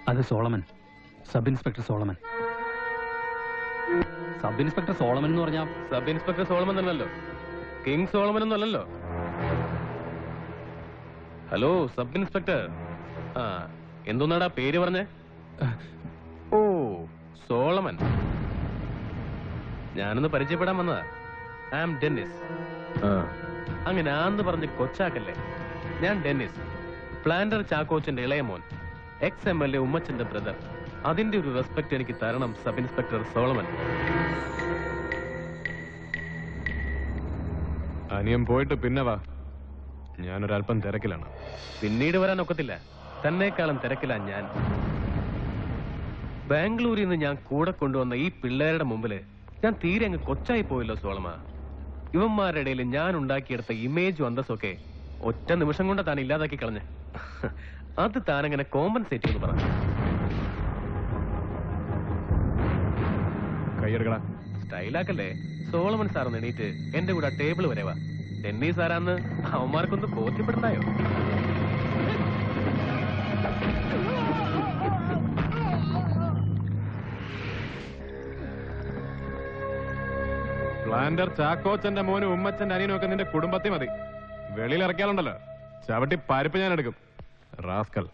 അത് Solomon, sub inspector Solomon. Sub inspector Solomon എന്ന് പറഞ്ഞാൽ സബ് ഇൻസ്പെക്ടർ സോളമൻ തന്നെയല്ലോ, കിങ് സോളമൻ ഒന്നും അല്ലല്ലോ. Hello sub inspector. ആ, എന്തോന്നാടാ പേര് പറഞ്ഞേ? ഓ, സോളമൻ. ഞാനൊന്ന് പരിചയപ്പെടാൻ വന്നതാ. I am Dennis. അങ്ങനെ ആന്ന് പറഞ്ഞ് കൊച്ചാക്കല്ലേ. ഞാൻ ഡെന്നിസ്, പ്ലാന്റർ ചാക്കോച്ചന്റെ ഇളയമോൻ, ex-MLA ഉമ്മച്ചന്റെ ബ്രദർ. അതിന്റെ ഒരു റെസ്പെക്ട് എനിക്ക് തരണം സബ് ഇൻസ്പെക്ടർ സോളമൻ. അനിയൻ പോയിട്ട് പിന്നെ വാ, ഞാനൊരല്പം തിരക്കിലാണ്. പിന്നീട് വരാൻ ഒക്കത്തില്ല, തന്നേക്കാളും തിരക്കില്ല ഞാൻ. ബാംഗ്ലൂരിൽ നിന്ന് ഞാൻ കൂടെ കൊണ്ടുവന്ന ഈ പിള്ളേരുടെ മുമ്പില് ഞാൻ തീരെ അങ്ങ് കൊച്ചായി പോയല്ലോ സോളമ. ഇവന്മാരുടെ ഇടയിൽ ഞാൻ ഉണ്ടാക്കിയെടുത്ത ഇമേജും അന്തസ്സൊക്കെ ഒറ്റ നിമിഷം കൊണ്ട് താൻ ഇല്ലാതാക്കി കളഞ്ഞ്. അത് താനങ്ങനെ കോമ്പൻസേറ്റ് ചെയ്ത് പറഞ്ഞു. കയ്യെടുക്കടാ. സ്റ്റൈലാക്കല്ലേ. സോളമൻ സാർ എണീറ്റ് എന്റെ കൂടെ ടേബിൾ വരെ വാ. ടെന്നീസ് ആരാന്ന് അവന്മാർക്കൊന്ന് ബോധ്യപ്പെടുത്തായോ? പ്ലാന്റർ ചാക്കോച്ചന്റെ മോനും ഉമ്മച്ചന്റെ അനിയനും ഒക്കെ നിന്റെ കുടുംബത്തിൽ മതി. വെളിയിൽ ഇറക്കിയാലുണ്ടല്ലോ ചവിട്ടി പരിപ്പ് ഞാൻ എടുക്കും. റാസ്കൽ.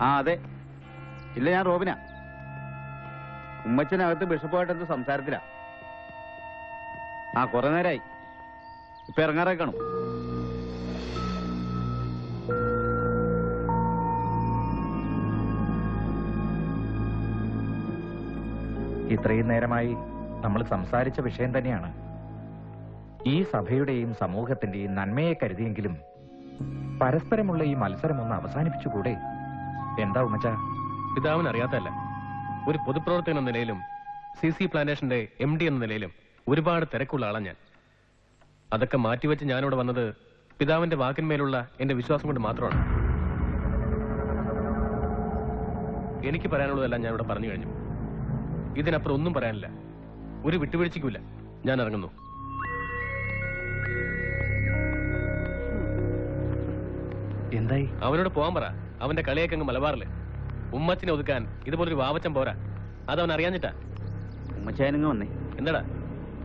ആ അതെ, ഇല്ല ഞാൻ റോബിനാ. ഉമ്മച്ചനകത്ത് ബിഷപ്പുമായിട്ട് സംസാരത്തിലാ. ആ കുറെ നേരമായി, ഇപ്പൊ ഇറങ്ങാറായി കാണും. ഇത്രയും നേരമായി നമ്മൾ സംസാരിച്ച വിഷയം തന്നെയാണ്. ഈ സഭയുടെയും സമൂഹത്തിന്റെയും നന്മയെ കരുതിയെങ്കിലും പരസ്പരമുള്ള ഈ മത്സരം ഒന്ന് അവസാനിപ്പിച്ചുകൂടെ? എന്താ ഉമ്മച്ച? പിതാവിന് അറിയാത്തല്ല, ഒരു പൊതുപ്രവർത്തകൻ എന്ന നിലയിലും CC പ്ലാന്റേഷന്റെ MD എന്ന നിലയിലും ഒരുപാട് തിരക്കുള്ള ആളാണ് ഞാൻ. അതൊക്കെ മാറ്റിവെച്ച് ഞാനിവിടെ വന്നത് പിതാവിന്റെ വാക്കിന്മേലുള്ള എന്റെ വിശ്വാസം കൊണ്ട് മാത്രമാണ്. എനിക്ക് പറയാനുള്ളതെല്ലാം ഞാനിവിടെ പറഞ്ഞു കഴിഞ്ഞു. ഇതിനപ്പുറം ഒന്നും പറയാനില്ല. ഒരു വിട്ടുവീഴ്ചയ്ക്കുമില്ല. ഞാൻ ഇറങ്ങുന്നു. എന്തായി? അവനോട് പോകാൻ പറ. അവന്റെ കളിയൊക്കെ അങ്ങ് മലബാറില്. ഉമ്മച്ചിനെ ഒതുക്കാൻ ഇതുപോലൊരു വാവച്ചം പോരാ. അതവൻ അറിയാഞ്ഞിട്ടാ. ഉമ്മച്ചായനങ്ങ് വന്നേ. എന്താടാ?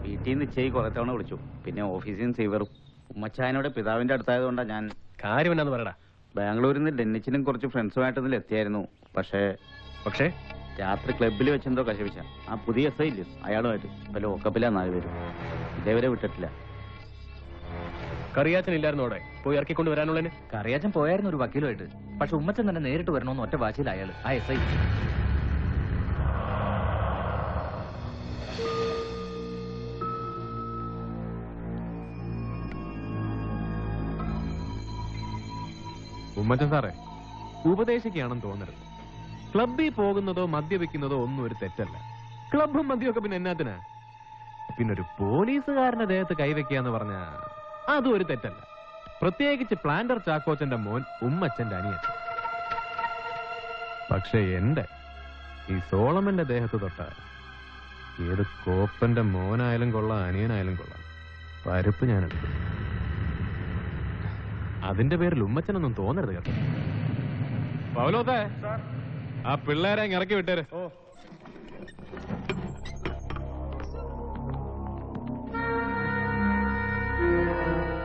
വീട്ടിൽ നിന്ന് നിശ്ചയി കുറെ തവണ വിളിച്ചു, പിന്നെ ഓഫീസിൽ നിന്ന് സീവറും. ഉമ്മച്ചായനോട് പിതാവിന്റെ അടുത്തായതുകൊണ്ടാണ് ഞാൻ. കാര്യം എന്നാന്ന് പറയടാ. ബാംഗ്ലൂരിൽ നിന്ന് ഡെന്നിച്ചിനും കുറച്ച് ഫ്രണ്ട്സുമായിട്ട് എത്തിയായിരുന്നു. പക്ഷേ രാത്രി ക്ലബിൽ വെച്ചെന്തോ കശപിച്ച. ആ പുതിയ SI ഇല്ലേ, അയാളുമായിട്ട് ഇപ്പൊ ലോക്കപ്പിലാ 4 പേര്. ഇതേവരെ വിട്ടിട്ടില്ല. കറിയാച്ചൻ ഇല്ലായിരുന്നു അവിടെ പോയി ഇറക്കിക്കൊണ്ട് വരാനുള്ളതിന്. കറിയാച്ചൻ പോയായിരുന്നു ഒരു വക്കീലുമായിട്ട്. പക്ഷെ ഉമ്മച്ചൻ തന്നെ നേരിട്ട് വരണമെന്ന് ഒറ്റ വാശിയിൽ അയാൾ ആ SI. ഉമ്മച്ചൻ സാറേ, ഉപദേശിക്കുകയാണെന്ന് തോന്നരുത്. ക്ലബ്ബിൽ പോകുന്നതോ മദ്യപിക്കുന്നതോ ഒന്നും ഒരു തെറ്റല്ല. ക്ലബും മദ്യമൊക്കെ പിന്നെ എന്നാത്തിനാ? പിന്നൊരു പോലീസുകാരന്റെ ദേഹത്ത് കൈവയ്ക്കാന്ന് പറഞ്ഞ അതും ഒരു തെറ്റല്ല. പ്രത്യേകിച്ച് പ്ലാന്റർ ചാക്കോച്ചന്റെ മോൻ ഉമ്മച്ചന്റെ അനിയൻ. പക്ഷെ ഈ സോളമന്റെ ദേഹത്ത് തൊട്ട ഏത് കോപ്പന്റെ മോനായാലും കൊള്ളാം, അനിയനായാലും കൊള്ളാം, പരുപ്പ് ഞാൻ എടുക്കും. അതിന്റെ പേരിൽ ഉമ്മച്ചനൊന്നും തോന്നരുത് കേട്ടോ. പൗലോസേ, ആ പിള്ളേരെ ഇറക്കി വിട്ടേര്.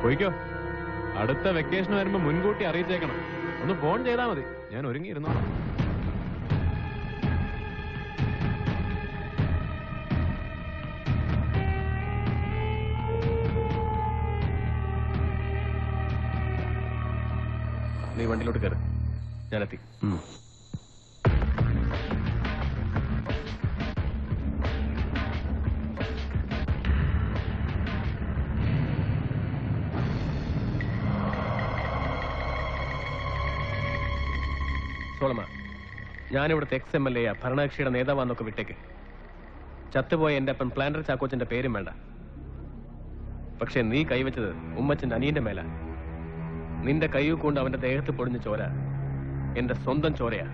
പോയിക്കോ. അടുത്ത വെക്കേഷൻ വരുമ്പോ മുൻകൂട്ടി അറിയിച്ചേക്കണം. ഒന്ന് ഫോൺ ചെയ്താൽ മതി, ഞാൻ ഒരുങ്ങിയിരുന്നോളാം. നീ വണ്ടിയിലോട്ട് കയറി, ഞാനെത്തി. സോളമ, ഞാനിവിടുത്തെ XMLA ഭരണകക്ഷിയുടെ നേതാവാന്നൊക്കെ വിട്ടേക്ക്. ചത്തുപോയ എന്റെ അപ്പൻ പ്ലാന്റർ ചാക്കോച്ചന്റെ പേരും വേണ്ട. പക്ഷെ നീ കൈവച്ചത് ഉമ്മച്ചന്റെ അനിയന്റെ മേല. നിന്റെ കൈ കൊണ്ട് അവന്റെ ദേഹത്ത് പൊടിഞ്ഞ ചോര എന്റെ സ്വന്തം ചോരയാ.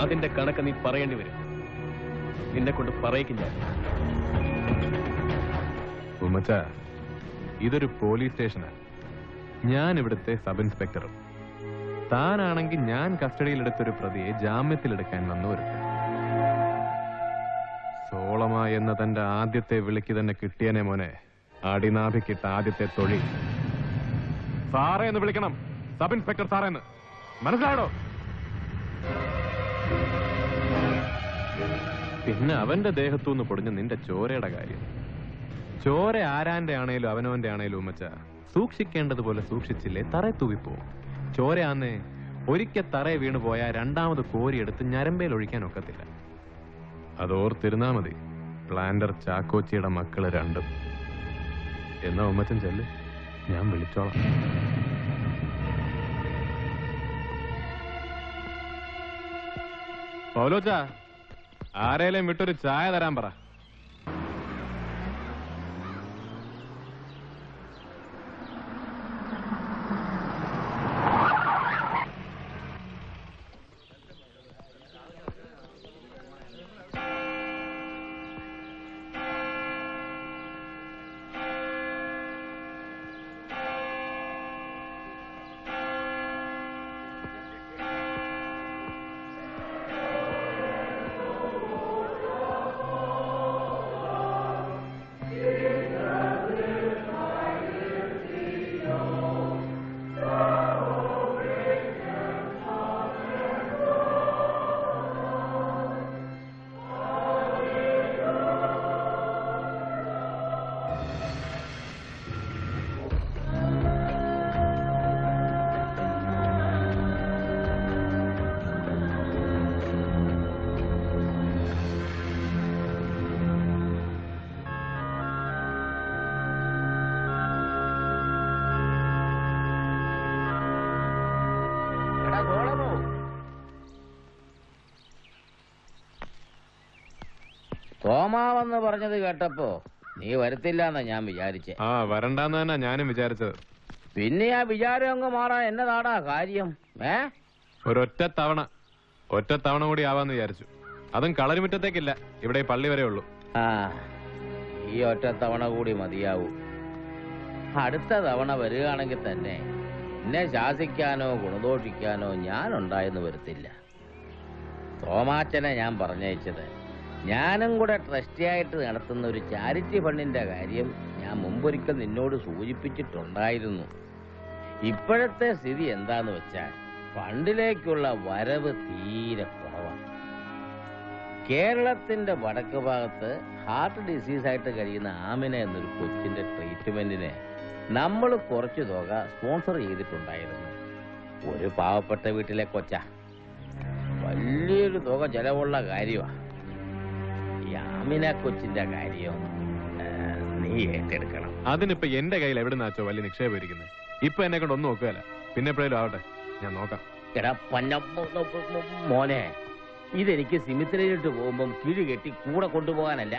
അതിന്റെ കണക്ക് നീ പറയേണ്ടി വരും. നിന്നെ കൊണ്ട് പറയിക്കും ഞാൻ. ഉമ്മച്ച, ഇതൊരു പോലീസ് സ്റ്റേഷനാ. ഞാൻ ഇവിടുത്തെ സബ് ഇൻസ്പെക്ടറും. താനാണെങ്കിൽ ഞാൻ കസ്റ്റഡിയിലെടുത്തൊരു പ്രതിയെ ജാമ്യത്തിലെടുക്കാൻ വന്നു ഒരുത്തൻ. സോളമ എന്ന തന്റെ ആദ്യത്തെ വിളിക്ക് തന്നെ കിട്ടിയനെ മോനെ. അടിനാഭിക്കിട്ട ആദ്യത്തെ തൊഴി സാറേ എന്ന് വിളിക്കണം. സബ് ഇൻസ്പെക്ടർ സാറേന്ന്. മനസ്സിലായോ? പിന്നെ അവന്റെ ദേഹത്തുനിന്ന് പൊടിഞ്ഞ നിന്റെ ചോരയുടെ കാര്യം. ചോര ആരാന്റെ ആണേലും അവനവന്റെ ആണേലും ഉമ്മച്ച സൂക്ഷിക്കേണ്ടതുപോലെ സൂക്ഷിച്ചില്ലേ തറ തൂവിപ്പോവും. ചോരയാന്നേ ഒരിക്കൽ തറയെ വീണു പോയാൽ രണ്ടാമത് കോരിയെടുത്ത് ഞരമ്പേൽ ഒഴിക്കാൻ ഒക്കത്തില്ല. അതോർത്തിരുന്നാ മതി. പ്ലാന്റർ ചാക്കോച്ചിയുടെ മക്കള് രണ്ടും. എന്നാ ഉമ്മച്ചൻ ചെല്ല്, ഞാൻ വിളിച്ചോളാം. പൗലോച്ച, ആരേലും വിട്ടൊരു ചായ തരാൻ പറ. തോമാവെന്ന് പറഞ്ഞത് കേട്ടപ്പോ നീ വരത്തില്ലെന്നാ ഞാൻ വിചാരിച്ചേ. വരണ്ടെന്ന് തന്നെ ഞാനും വിചാരിച്ചത്. പിന്നെ ആ വിചാരം അങ്ങ് മാറാൻ എന്നതാടാ കാര്യം? ഒരൊറ്റ തവണ കൂടി ആവാന്ന് വിചാരിച്ചു. അതും കളരിമുറ്റത്തേക്കില്ല, ഇവിടെ പള്ളി വരെ ഉള്ളൂ. ഈ ഒറ്റ തവണ കൂടി മതിയാവൂ. അടുത്ത തവണ വരികയാണെങ്കിൽ തന്നെ എന്നെ ശാസിക്കാനോ ഗുണദോഷിക്കാനോ ഞാനുണ്ടായെന്ന് വരത്തില്ല. തോമാച്ചനെ ഞാൻ പറഞ്ഞയച്ചത് ഞാനും കൂടെ ട്രസ്റ്റിയായിട്ട് നടത്തുന്ന ഒരു ചാരിറ്റി ഫണ്ടിന്റെ കാര്യം ഞാൻ മുമ്പൊരിക്കൽ നിന്നോട് സൂചിപ്പിച്ചിട്ടുണ്ടായിരുന്നു. ഇപ്പോഴത്തെ സ്ഥിതി എന്താന്ന് വെച്ചാൽ ഫണ്ടിലേക്കുള്ള വരവ് തീരെ കുറവാണ്. കേരളത്തിന്റെ വടക്ക് ഭാഗത്ത് ഹാർട്ട് ഡിസീസായിട്ട് കഴിയുന്ന ആമിന എന്നൊരു കൊച്ചിന്റെ ട്രീറ്റ്മെന്റിന് നമ്മൾ കുറച്ചു തുക സ്പോൺസർ ചെയ്തിട്ടുണ്ടായിരുന്നു. ഒരു പാവപ്പെട്ട വീട്ടിലെ കൊച്ച. വലിയൊരു തുക ചെലവുള്ള കാര്യമാണ്. ഈ ആമിന കൊച്ചിന്റെ കാര്യം നീ ഏറ്റെടുക്കണം. അതിനിപ്പോ എന്റെ കയ്യിൽ എവിടെ നിന്നാച്ചോ വലിയ നിക്ഷേപം ഇരിക്കുന്നത്. ഇപ്പൊ എന്നെ കൊണ്ട് ഒന്നും നോക്കുകയല്ല. പിന്നെ എപ്പോഴേലും ആവട്ടെ, ഞാൻ നോക്കാം. എടാ മോനെ, ഇതെനിക്ക് സിമിത്രിയിലിട്ട് പോകുമ്പം കിഴി കെട്ടി കൂടെ കൊണ്ടുപോകാനല്ല.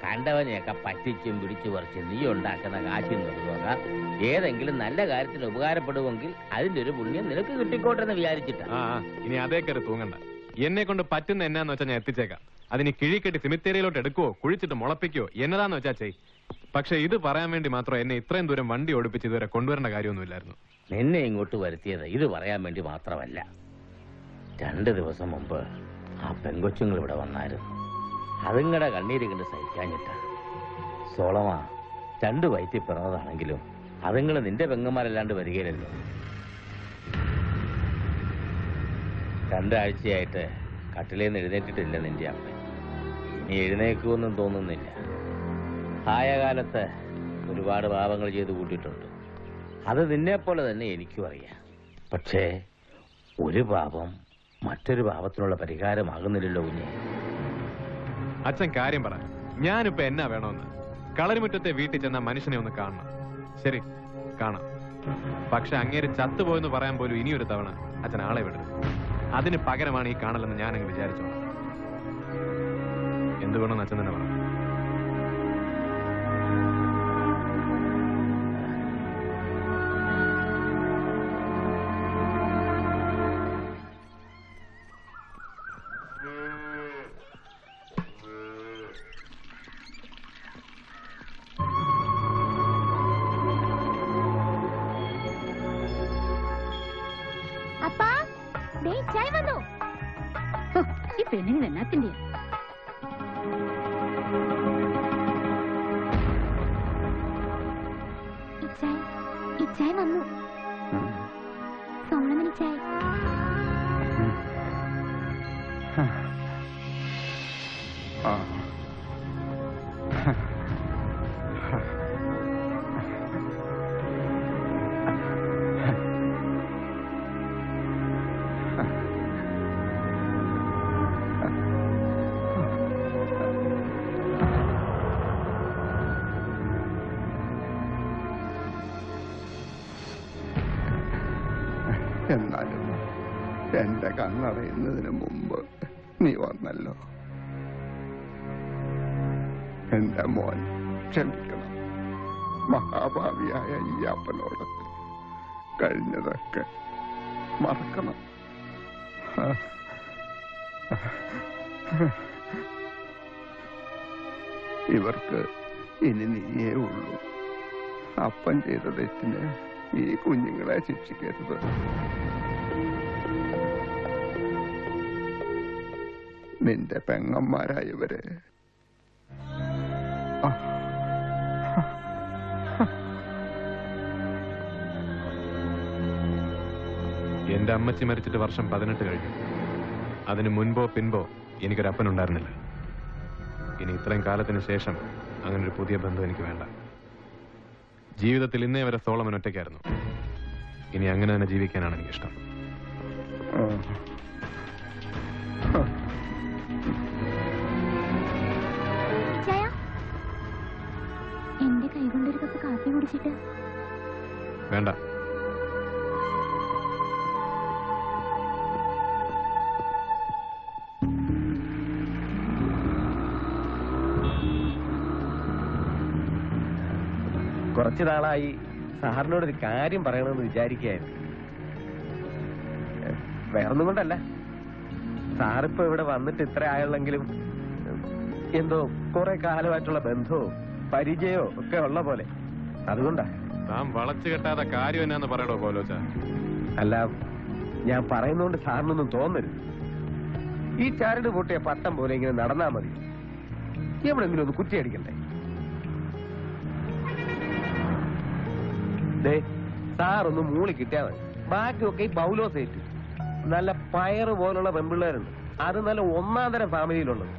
കണ്ടവനെയൊക്കെ പറ്റിച്ചും പിടിച്ചു പറിച്ച് നീ ഉണ്ടാക്കുന്ന കാശിൽ നിർത്തുക. ഏതെങ്കിലും നല്ല കാര്യത്തിന് ഉപകാരപ്പെടുമെങ്കിൽ അതിന്റെ ഒരു പുണ്യം നിനക്ക് കിട്ടിക്കോട്ടെ എന്ന് വിചാരിച്ചിട്ടാ. ഇനി അതേ കയറി തൂങ്ങണ്ട. എന്നെ കൊണ്ട് പറ്റുന്ന എന്നാന്ന് വെച്ചാൽ ഞാൻ എത്തിച്ചേക്കാം. അതിന് കിഴി കെട്ടി സിമിത്തേരിയിലോട്ട് എടുക്കുവോ കുഴിച്ചിട്ട് മുളപ്പിക്കോ എന്നതാന്ന് വെച്ചാ ചെയ്. പക്ഷെ ഇത് പറയാൻ വേണ്ടി മാത്രം എന്നെ ഇത്രയും ദൂരം വണ്ടി ഓടിപ്പിച്ച് ഇതുവരെ കൊണ്ടുവരേണ്ട കാര്യമൊന്നുമില്ലായിരുന്നു. നിന്നെ ഇങ്ങോട്ട് വരുത്തിയത് ഇത് പറയാൻ വേണ്ടി മാത്രമല്ല. 2 ദിവസം മുമ്പ് ആ പെങ്കൊച്ചുങ്ങൾ ഇവിടെ വന്നായിരുന്നു. അതുങ്ങളുടെ കണ്ണീര് കണ്ട് സഹിക്കാഞ്ഞിട്ടാ. സോളമ 2 വയറ്റിൽ പിറന്നതാണെങ്കിലും അതുങ്ങൾ നിന്റെ പെങ്ങന്മാരല്ലാണ്ട് വരികയില്ലല്ലോ. 2 ആഴ്ചയായിട്ട് കട്ടിലേന്ന് എഴുന്നേറ്റിട്ടില്ല നിന്റെ അമ്മ. ഇനി എഴുന്നേക്കുമെന്നും തോന്നുന്നില്ല. ആയ കാലത്ത് ഒരുപാട് പാപങ്ങൾ ചെയ്ത് കൂട്ടിയിട്ടുണ്ട്. അത് നിന്നെപ്പോലെ തന്നെ എനിക്കും അറിയാം. പക്ഷേ ഒരു പാപം മറ്റൊരു പാപത്തിനുള്ള പരിഹാരമാകുന്നില്ലല്ലോ കുഞ്ഞെ. അച്ഛൻ കാര്യം പറ. ഞാനിപ്പോ എന്നാ വേണമെന്ന്? കളരിമുറ്റത്തെ വീട്ടിൽ ചെന്ന മനുഷ്യനെ ഒന്ന് കാണണം. ശരി, കാണാം. പക്ഷെ അങ്ങേര് ചത്തുപോയെന്ന് പറയാൻ പോലും ഇനിയൊരു തവണ അച്ഛൻ ആളെ വിടരുത്. അതിന് പകരമാണ് ഈ കാണലെന്ന് ഞാനങ്ങ് വിചാരിച്ചോളാം. എന്ത് വേണമെന്ന് അച്ഛൻ തന്നെ പറഞ്ഞു. പെണ്ണിന് എന്നാത്തിന്റെ ഇച്ചായ വന്നു. സോളമൻ ഇച്ചായ. എന്നാലും എന്റെ കണ്ണടയുന്നതിന് മുമ്പ് നീ വന്നല്ലോ. എന്റെ മോൻ ക്ഷമിക്കണം. മഹാഭാവിയായ ഈ അപ്പനോട് കഴിഞ്ഞതൊക്കെ മറക്കണം. ഇവർക്ക് ഇനി നീയേ ഉള്ളൂ. അപ്പൻ ചെയ്ത തെറ്റിന് ഈ കുഞ്ഞുങ്ങളെ ശിക്ഷിക്കരുത്. നിന്റെ പെങ്ങന്മാരായവരെ എന്റെ അമ്മച്ചി മരിച്ചിട്ട് വർഷം 18 കഴിഞ്ഞു. അതിന് മുൻപോ പിൻപോ എനിക്കൊരപ്പനുണ്ടായിരുന്നില്ല. ഇനി ഇത്രയും കാലത്തിന് ശേഷം അങ്ങനൊരു പുതിയ ബന്ധം എനിക്ക് വേണ്ട. ജീവിതത്തിൽ ഇന്നേ വരെ സോളമൻ ഒറ്റയ്ക്കായിരുന്നു. ഇനി അങ്ങനെ തന്നെ ജീവിക്കാനാണ് എനിക്കിഷ്ടം. എന്റെ കൈകൊണ്ടൊരു കപ്പ് കാപ്പി കുടിച്ചിട്ട്. വേണ്ട. കുറച്ചു നാളായി സാറിനോടൊരു കാര്യം പറയണമെന്ന് വിചാരിക്കുകയായിരുന്നു. വേറൊന്നും കൊണ്ടല്ല, സാറിപ്പോ ഇവിടെ വന്നിട്ട് ഇത്ര ആയുള്ളെങ്കിലും എന്തോ കുറെ കാലമായിട്ടുള്ള ബന്ധവും പരിചയമോ ഒക്കെ ഉള്ള പോലെ. അതുകൊണ്ടാ. താൻ വളച്ചു കെട്ടാത്ത കാര്യം എന്നാന്ന് പറയടോ പോലോച്ച. അല്ല, ഞാൻ പറയുന്നോണ്ട് സാറിനൊന്നും തോന്നരുത്. ഈ ചാരട് കൂട്ടിയ പട്ടം പോലെ ഇങ്ങനെ നടന്നാ മതി. എവിടെങ്കിലും ഒന്ന് കുറ്റിയടിക്കണ്ടേ? സാറൊന്ന് മൂളി കിട്ടിയാൽ മതി. ബാക്കിയൊക്കെ ഈ ബൗലോസേറ്റ് നല്ല പയറ് പോലുള്ള പെൺപിള്ളേരുണ്ട്. അത് നല്ല 1ാം തരം ഫാമിലിയിലുള്ളത്.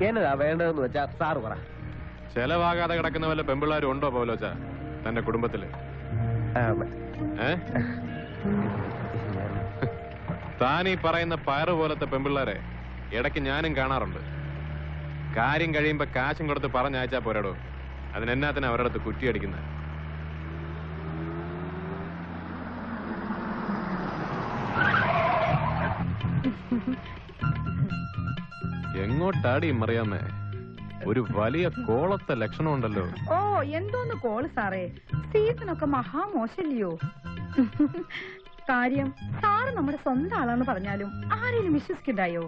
എന്നതാ വേണ്ടതെന്ന് വെച്ചാ സാറ് പറ. ചെലവാകാതെ കിടക്കുന്ന വല്ല പെമ്പിള്ളാരും ഉണ്ടോ പോലോച്ച തന്റെ കുടുംബത്തില്? താനീ പറയുന്ന പയറ് പോലത്തെ പെമ്പിള്ളാരെ ഇടയ്ക്ക് ഞാനും കാണാറുണ്ട്. കാര്യം കഴിയുമ്പോ കാശും കൊടുത്ത് പറഞ്ഞയച്ചാ പോരാടോ. അതിനെന്നാത്തിന് അവരുടെ അടുത്ത് കുറ്റിയടിക്കുന്നത്? എങ്ങോട്ടാടി മറിയാമേ? ഒരു വലിയ കോളത്തെ ലക്ഷണമുണ്ടല്ലോ. ഓ എന്തോന്ന് കോള് സാറേ, സീസണൊക്കെ മഹാമോശല്ലയോ? കാര്യം സാറ് നമ്മുടെ സ്വന്തം ആളാന്ന് പറഞ്ഞാലും ആരെയും വിശ്വസിക്കണ്ടായോ?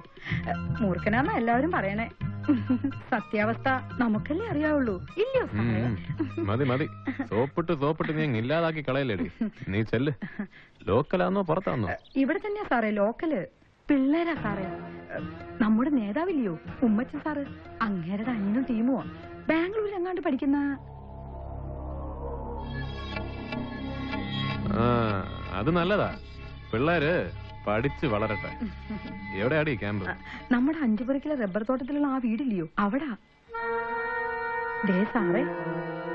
മൂർഖനാന്നാ എല്ലാവരും പറയണേ. സത്യാവസ്ഥ നമുക്കല്ലേ അറിയാവുള്ളൂ, ഇല്ലയോ സാറേ? മതി മതി, സോപ്പിട്ട് നീ ഇല്ലാതാക്കി കളയല്ലേടി. നീ ചെല്ല്. ലോക്കലാന്നോ പുറത്താന്നോ? ഇവിടെ തന്നെയാ സാറേ ലോക്കല്. പിള്ളേരാ സാറേ. നമ്മുടെ നേതാവില്ലയോ ഉമ്മച്ചൻ സാറ്, അങ്ങേരുടെ അനിയനും ടീമോ ബാംഗ്ലൂരിൽ എങ്ങാണ്ട് പഠിക്കുന്ന. അത് നല്ലതാ, പിള്ളേര് പഠിച്ച് വളരട്ടെ. എവിടെയാടി ക്യാമ്പ്? നമ്മുടെ അഞ്ചുപുരക്കിലെ റബ്ബർ തോട്ടത്തിലുള്ള ആ വീടില്ലയോ, അവിടാ. ദേ സാറേ,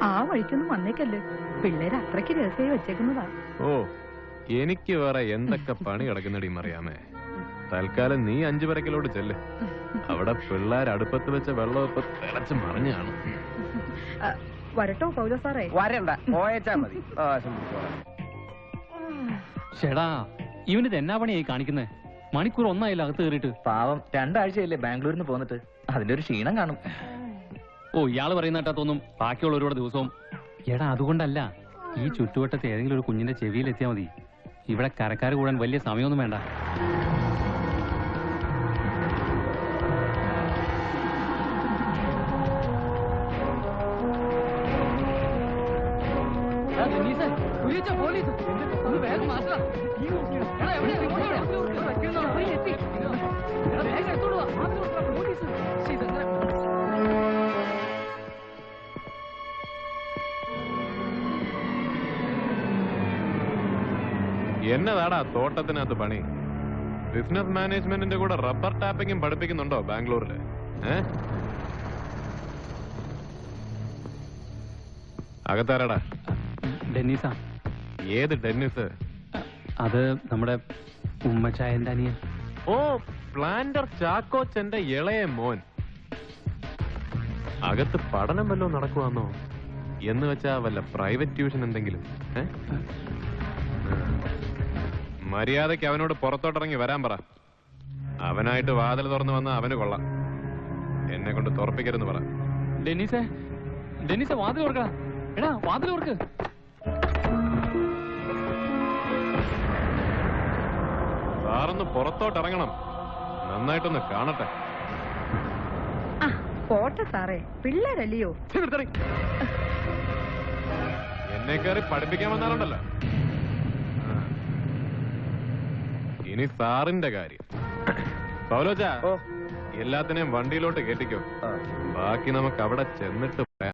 ആ വഴിക്കൊന്നും വന്നേക്കല്ലേ, പിള്ളേര് അത്രയ്ക്ക് രഹസ്യമായി വെച്ചേക്കുന്നതാ. ഓ, എനിക്ക് വേറെ എന്തൊക്കെ പണി കിടക്കുന്നടി മറിയാമേ. തൽക്കാലം നീ അഞ്ചുപുരക്കിലോട്ട് ചെല്ല്. അവിടെ പിള്ളേർ അടുപ്പത്ത് വെച്ച വെള്ളം ഇപ്പൊ തിളച്ച് മറിഞ്ഞാണ്. വരട്ടോ പൗലോ സാറേ? വരണ്ട, പോയച്ചാ മതി. ചേടാ, ഇവന് എന്നാ പണിയായി കാണിക്കുന്നേ? മണിക്കൂർ ഒന്നായില്ല അകത്ത് കയറിയിട്ട്. പാവം, 2 ആഴ്ചയല്ലേ ബാംഗ്ലൂരിൽ നിന്ന് പോന്നിട്ട്, അതിന്റെ ഒരു ക്ഷീണം കാണും. ഓ, ഇയാള് പറയുന്ന കേട്ടാ തോന്നും ബാക്കിയുള്ളവരോട് ദിവസവും. എടാ, അതുകൊണ്ടല്ല, ഈ ചുറ്റുവട്ടത്ത് ഏതെങ്കിലും ഒരു കുഞ്ഞിന്റെ ചെവിയിൽ എത്തിയാൽ മതി. ഇവിടെ കരക്കാർ കൂടാൻ വലിയ സമയമൊന്നും വേണ്ട. എന്നതാടാ തോട്ടത്തിനകത്ത് പണി? ബിസിനസ് മാനേജ്മെന്റിന്റെ കൂടെ റബ്ബർ ടാപ്പിംഗും പഠിപ്പിക്കുന്നുണ്ടോ ബാംഗ്ലൂരില്? അകത്താരാടാ? ഡെന്നീസാ. ഏത് ഡെന്നിസ്? അത് നമ്മുടെ ഉമ്മച്ചായന്റെ അനിയൻ. ഓ, പ്ലാന്റർ ചാക്കോച്ചന്റെ ഇളയ മോൻ. അകത്ത് പഠനം വല്ലതും നടക്കുവാന്നോ? എന്ന് വെച്ചാ വല്ല പ്രൈവറ്റ് ട്യൂഷൻ എന്തെങ്കിലും? മര്യാദയ്ക്ക് അവനോട് പുറത്തോട്ടിറങ്ങി വരാൻ പറ. അവനായിട്ട് വാതിൽ തുറന്നു വന്ന അവന് കൊള്ളാം. എന്നെ കൊണ്ട് തുറപ്പിക്കരുന്ന് പറ. ഡെന്നീസെ വാതിൽ ഓർക്കടാ. എടാ, വാതിൽ ഓർക്ക്. സാറൊന്ന് പുറത്തോട്ടിറങ്ങണം, നന്നായിട്ടൊന്ന് കാണട്ടെ. പോട്ടെ സാറേ, പിള്ളേരല്ലയോ? എന്നെ കയറി പഠിപ്പിക്കാൻ വന്നാലുണ്ടല്ലോ. ഇനി സാറിന്റെ കാര്യം. പൗലോച്ചാ, എല്ലാത്തിനെയും വണ്ടിയിലോട്ട് കയറ്റിക്കോ. ബാക്കി നമുക്ക് അവിടെ ചെന്നിട്ട്